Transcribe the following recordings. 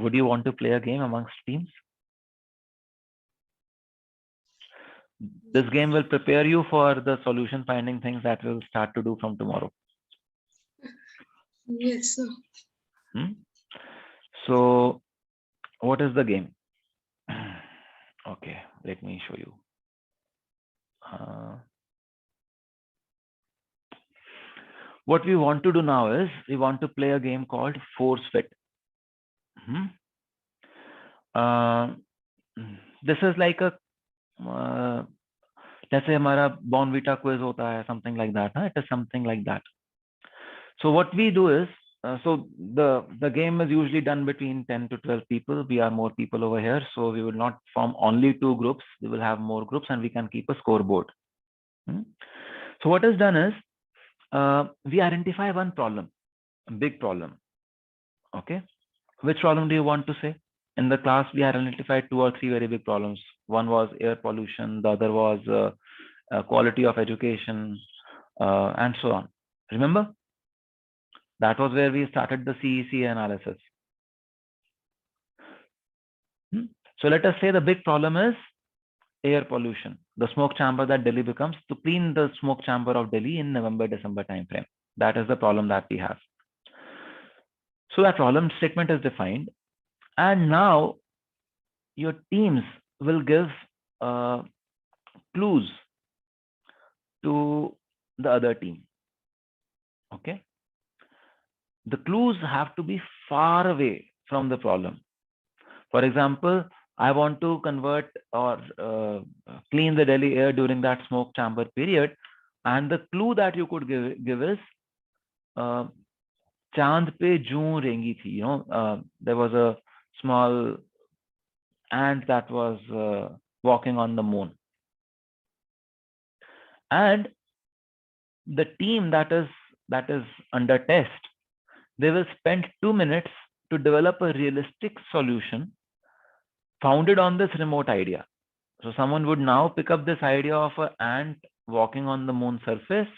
Would you want to play a game amongst teams? This game will prepare you for the solution finding things that we'll start to do from tomorrow. Yes, sir. So what is the game? Okay, let me show you. What we want to do now is we want to play a game called force-fit. This is like a जैसे हमारा Bonvita quiz होता है, something like that. It is something like that. So what we do is, so the game is usually done between 10 to 12 people. We are more people over here, so we will not form only 2 groups. We will have more groups, and we can keep a scoreboard. So what is done is, we identify one problem, a big problem. Okay, which problem do you want to say? In the class, we identified 2 or 3 very big problems. One was air pollution, the other was quality of education, and so on. Remember? That was where we started the CEC analysis. So let us say the big problem is air pollution, the smoke chamber that Delhi becomes, to clean the smoke chamber of Delhi in November-December timeframe. That is the problem that we have. So that problem statement is defined. And now your teams will give clues to the other team. Okay. The clues have to be far away from the problem. For example, I want to convert or clean the Delhi air during that smoke chamber period. And the clue that you could give is Chand pe Joon rengi thi. You know, there was a small ant that was walking on the moon. And the team that is under test, they will spend 2 minutes to develop a realistic solution founded on this remote idea. So someone would now pick up this idea of an ant walking on the moon surface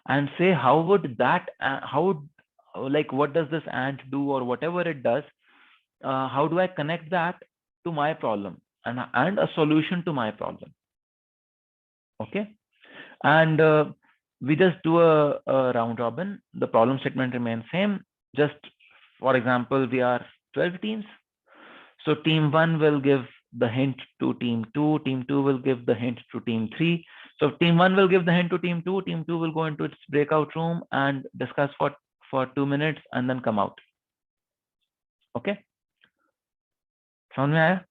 and say, how would that, what does this ant do, or whatever it does, how do I connect that to my problem and a solution to my problem? Okay. And we just do a round robin. The problem statement remains same. Just for example, we are 12 teams. So team 1 will give the hint to team 2. Team 2 will give the hint to team 3. So team 1 will give the hint to team 2. Team 2 will go into its breakout room and discuss for 2 minutes and then come out. Okay. समझ में आया?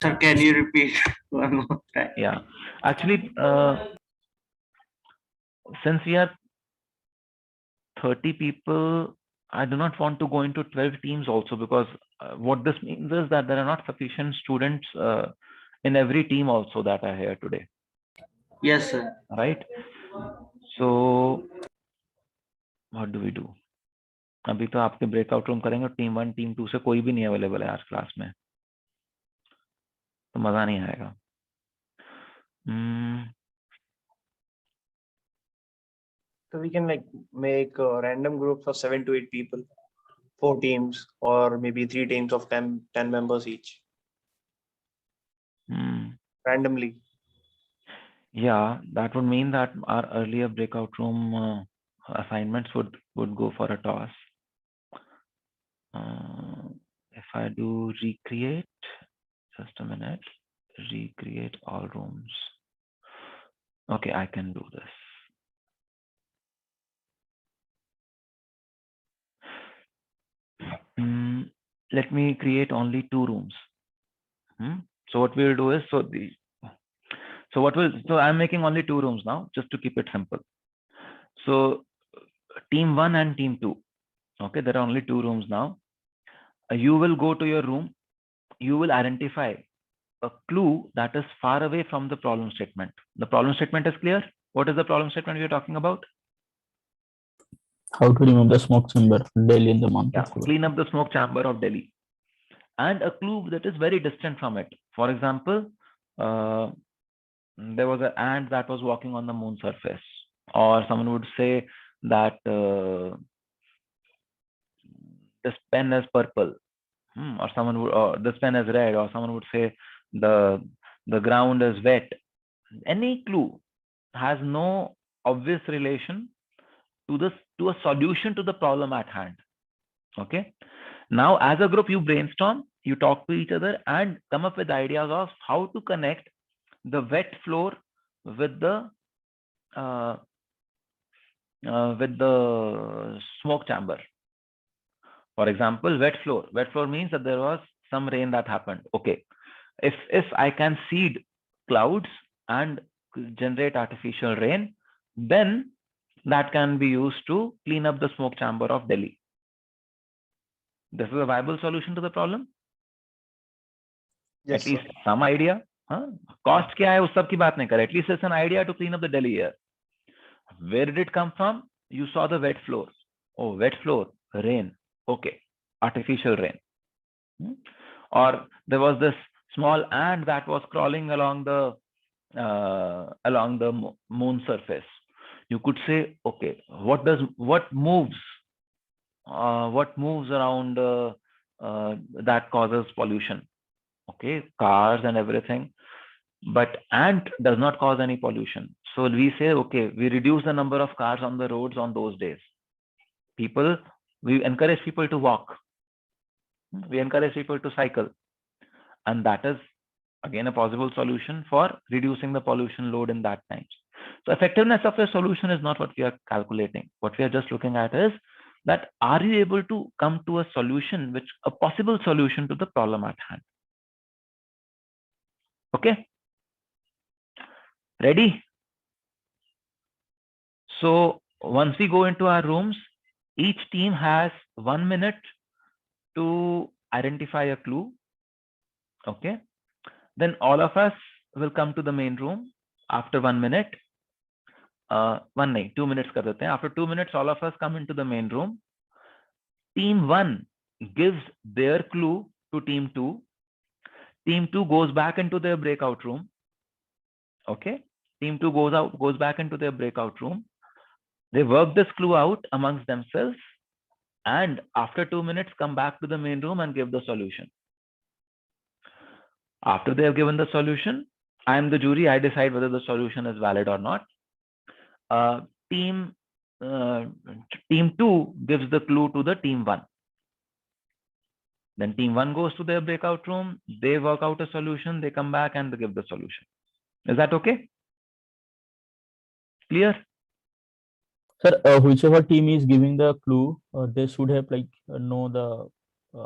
Sir, can you repeat one more time? Yeah. Actually, since we are 30 people, I do not want to go into 12 teams also, because what this means is that there are not sufficient students in every team also that are here today. Yes, sir. Right? So what do we do? अभी तो आपके breakout room करेंगे, team 1 team 2 से कोई भी नहीं available है आज क्लास में, तो मजा नहीं आएगा. So we can like make random groups of 7 to 8 people, 4 teams, or maybe 3 teams of 10 members each. Randomly. Yeah, that would mean that our earlier breakout room assignments would go for a toss. If I do recreate, just a minute, recreate all rooms. Okay, I can do this. Let me create only 2 rooms. So what we'll do is, so I'm making only 2 rooms now, just to keep it simple. So team 1 and team 2. Okay, there are only 2 rooms now. You will go to your room. You will identify a clue that is far away from the problem statement. The problem statement is clear. What is the problem statement we are talking about? How to remove the smoke chamber of Delhi in the month of October. Clean up the smoke chamber of Delhi. And a clue that is very distant from it. For example, there was an ant that was walking on the moon surface. Or someone would say that this pen is purple, or someone would, or this pen is red, or someone would say the ground is wet. Any clue has no obvious relation to a solution to the problem at hand. Okay. Now, as a group, you brainstorm, you talk to each other, and come up with ideas of how to connect the wet floor with the smoke chamber. For example, wet floor. Wet floor means that there was some rain that happened. Okay. If I can seed clouds and generate artificial rain, then that can be used to clean up the smoke chamber of Delhi. This is a viable solution to the problem. Yes, At least sir. some idea. Cost क्या है उस सब की बात नहीं कर. At least it's an idea to clean up the Delhi air. Where did it come from? You saw the wet floor. Oh, wet floor, rain. Okay, artificial rain. Or there was this small ant that was crawling along the moon surface. You could say, okay, what moves around that causes pollution? Okay, cars and everything, but ant does not cause any pollution. So we say, okay, we reduce the number of cars on the roads on those days. We encourage people to walk. We encourage people to cycle. And that is again a possible solution for reducing the pollution load in that time. So effectiveness of a solution is not what we are calculating. What we are just looking at is that are you able to come to a solution, a possible solution to the problem at hand. Okay. Ready? So once we go into our rooms, each team has 1 minute to identify a clue. Okay. Then all of us will come to the main room after 1 minute. 2 minutes kar dete hain. After 2 minutes, all of us come into the main room. Team 1 gives their clue to team 2. Team 2 goes back into their breakout room. Okay. Team 2 goes back into their breakout room. They work this clue out amongst themselves, and after 2 minutes, come back to the main room and give the solution. After they have given the solution, I am the jury. I decide whether the solution is valid or not. Team 2 gives the clue to the team 1. Then team 1 goes to their breakout room. They work out a solution. They come back and they give the solution. Is that okay? Clear? Sir, whichever team is giving the clue, they should have know the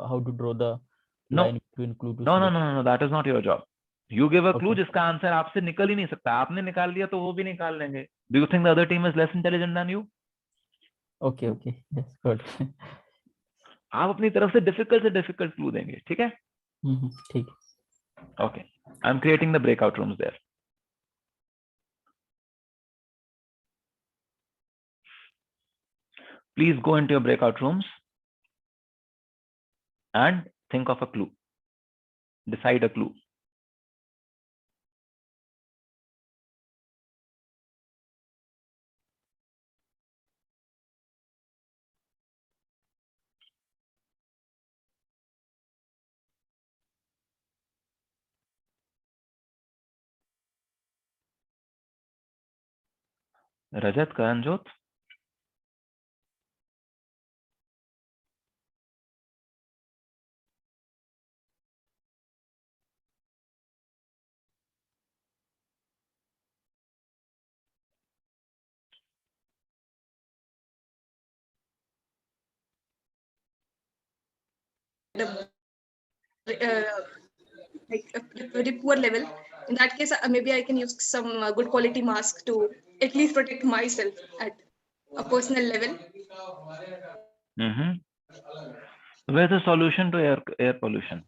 how to draw the line between clue to No. That is not your job. You give a clue Okay. जिसका answer आपसे निकल ही नहीं सकता. आपने निकाल लिया तो वो भी निकाल लेंगे. Do you think the other team is less intelligent than you? Okay. Yes, good. आप अपनी तरफ से difficult clue देंगे. ठीक है? ठीक. Okay. I'm creating the breakout rooms there. Please go into your breakout rooms and think of a clue. Decide a clue. Rajat, Karanjot? Like a very poor level. In that case, maybe I can use some good quality mask to at least protect myself at a personal level. Where's the solution to air pollution?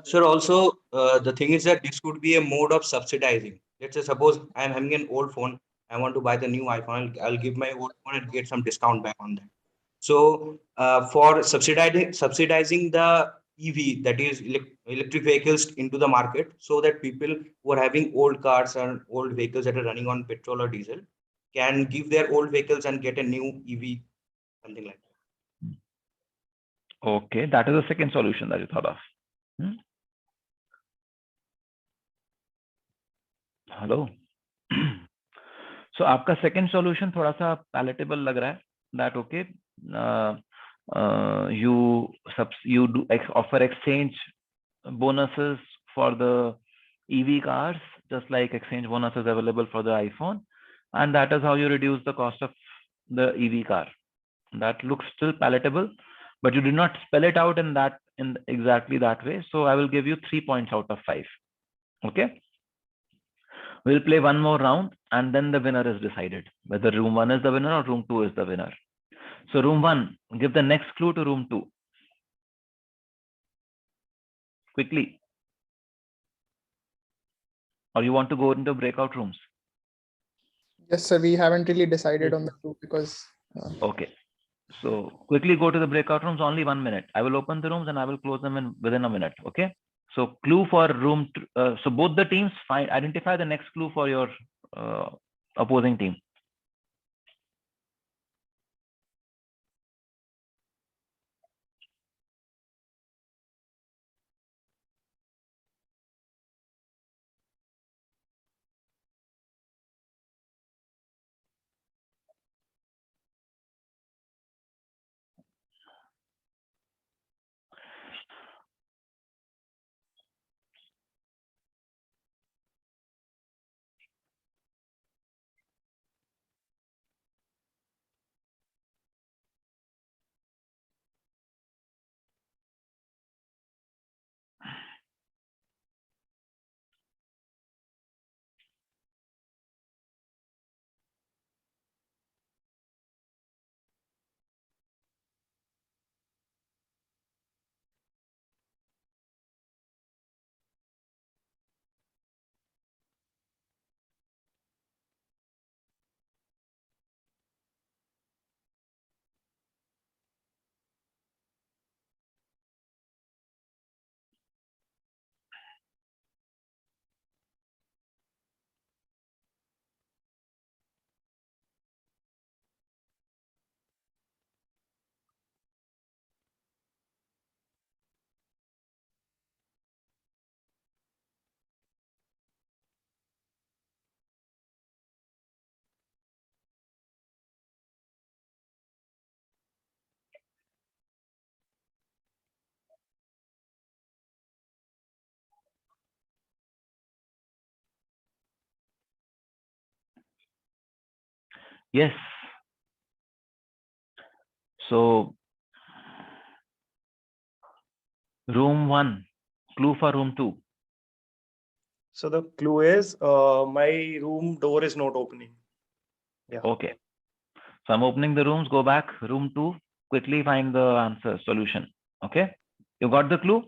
Sir, also the thing is that this could be a mode of subsidizing. Let's say suppose I'm having an old phone, I want to buy the new iPhone, I'll give my old phone and get some discount back on that. So for subsidizing the EV, that is electric vehicles into the market, so that people who are having old cars and old vehicles that are running on petrol or diesel can give their old vehicles and get a new EV, something like that. Okay, that is the second solution that you thought of. Hello. So आपका second solution थोड़ा सा palatable लग रहा है. That okay. You do offer exchange bonuses for the EV cars, just like exchange bonuses available for the iPhone, and that is how you reduce the cost of the EV car. That looks still palatable, but you did not spell it out in exactly that way. So I will give you 3 points out of 5. Okay. We'll play one more round and then the winner is decided, whether room 1 is the winner or room 2 is the winner. So room 1, give the next clue to room 2. Quickly. Or you want to go into breakout rooms? Yes, sir. We haven't really decided on the two because. Okay. So quickly go to the breakout rooms, only 1 minute. I will open the rooms and I will close them within a minute. Okay. So clue for room, so both the teams identify the next clue for your opposing team. Yes. So room 1, clue for room 2. So the clue is my room door is not opening. Yeah. Okay. So I'm opening the rooms, go back, room 2, quickly find the answer, solution. Okay. You got the clue?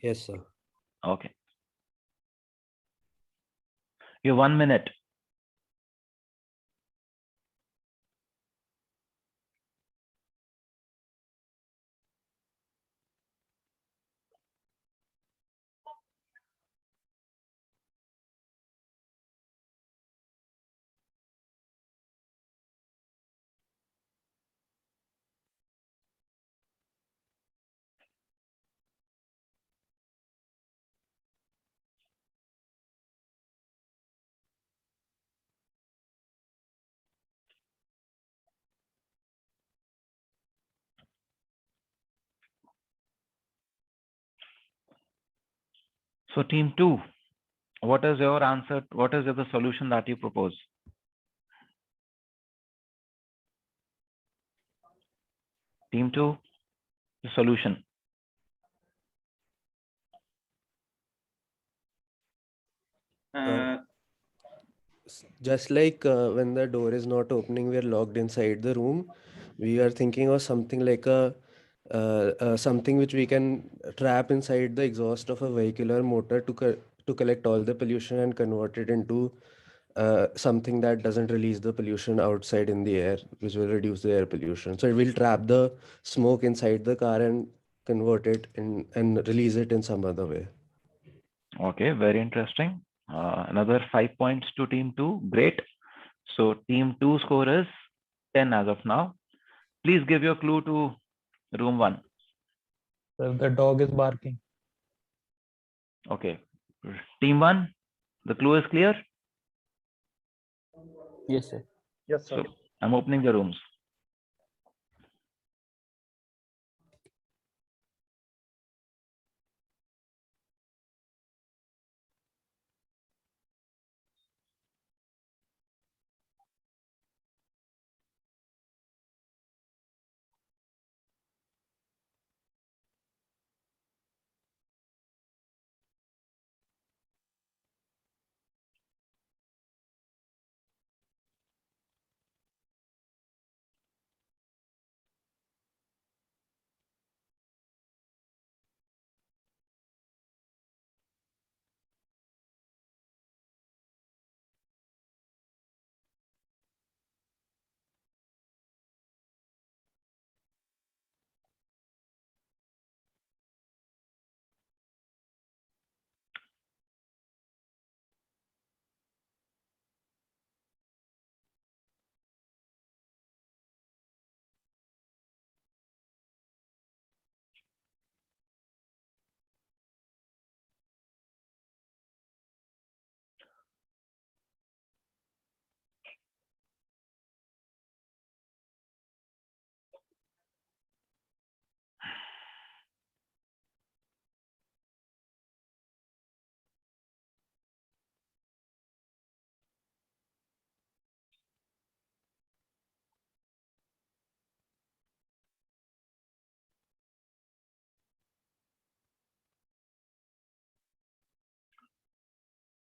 Yes, sir. Okay. You have 1 minute. So team 2, what is your answer? What is the solution that you propose? Team 2, the solution. Just like when the door is not opening, we are locked inside the room. We are thinking of something like something which we can trap inside the exhaust of a vehicular motor to collect all the pollution and convert it into something that doesn't release the pollution outside in the air, which will reduce the air pollution. So it will trap the smoke inside the car and convert it and release it in some other way. Okay, very interesting. Another 5 points to team 2. Great. So team 2 score is 10 as of now. Please give your clue to room 1. Sir, the dog is barking. Okay. Team 1, the clue is clear? Yes, sir. Yes, sir. So I'm opening the rooms.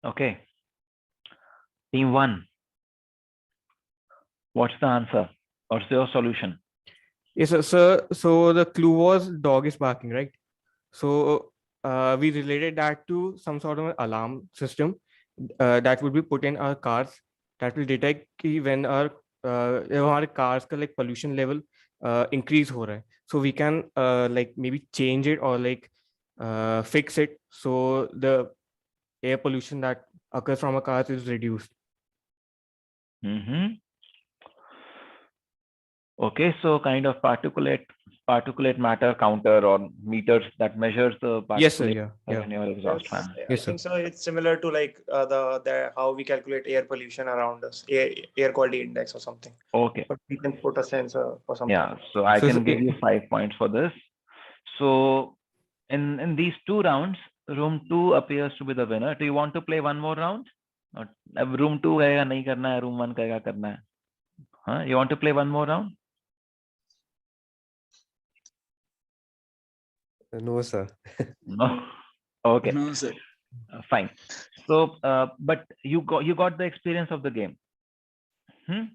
Okay. Team 1, what's the answer? What's your solution? Yes, sir. So the clue was dog is barking, right? So we related that to some sort of an alarm system that would be put in our cars that will detect कि when our हमारे cars का like pollution level increase हो रहा है. So we can like maybe change it or like fix it so the air pollution that occurs from our cars is reduced. Mm-hmm. Okay, so kind of particulate matter counter or meters that measures the Yes, sir. particulate Yeah. matter Yeah. in your exhaust fan. I Yes, think so. It's similar to like the how we calculate air pollution around us, air quality index or something. Okay. But we can put a sensor or something. Yeah, so I So can give you 5 points for this. So in these 2 rounds, room 2 appears to be the winner. Do you want to play one more round? Or अब room 2 कहेगा नहीं करना है, room 1 कहेगा करना है. Huh? You want to play one more round? No, sir. No. Okay. No, sir. Fine. So but you got the experience of the game.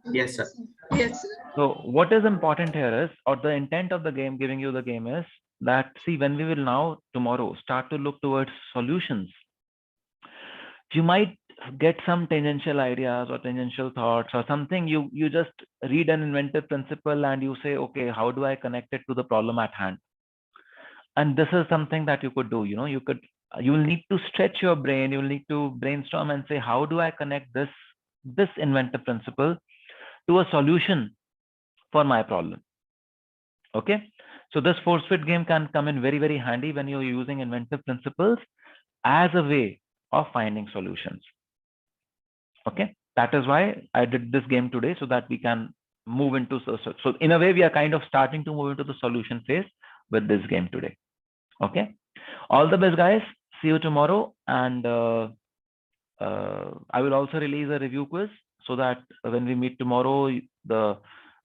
Yes, sir. Yes, sir. So what is important here is, or the intent of the game, giving you the game is that, see, when we will now tomorrow start to look towards solutions, you might get some tangential ideas or tangential thoughts or something. You just read an inventive principle and you say, okay, how do I connect it to the problem at hand? And this is something that you could do. You will need to stretch your brain. You will need to brainstorm and say, how do I connect this inventive principle to a solution for my problem? Okay, so this force-fit game can come in very, very handy when you're using inventive principles as a way of finding solutions. Okay, that is why I did this game today, so that we can move into, so in a way we are kind of starting to move into the solution phase with this game today. Okay, all the best, guys. See you tomorrow, and I will also release a review quiz so that when we meet tomorrow,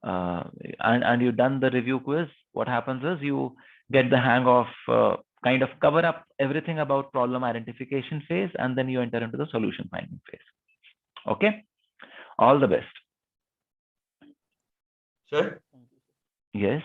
and you've done the review quiz, what happens is you get the hang of kind of cover up everything about problem identification phase, and then you enter into the solution finding phase. Okay, all the best. Sir? Yes.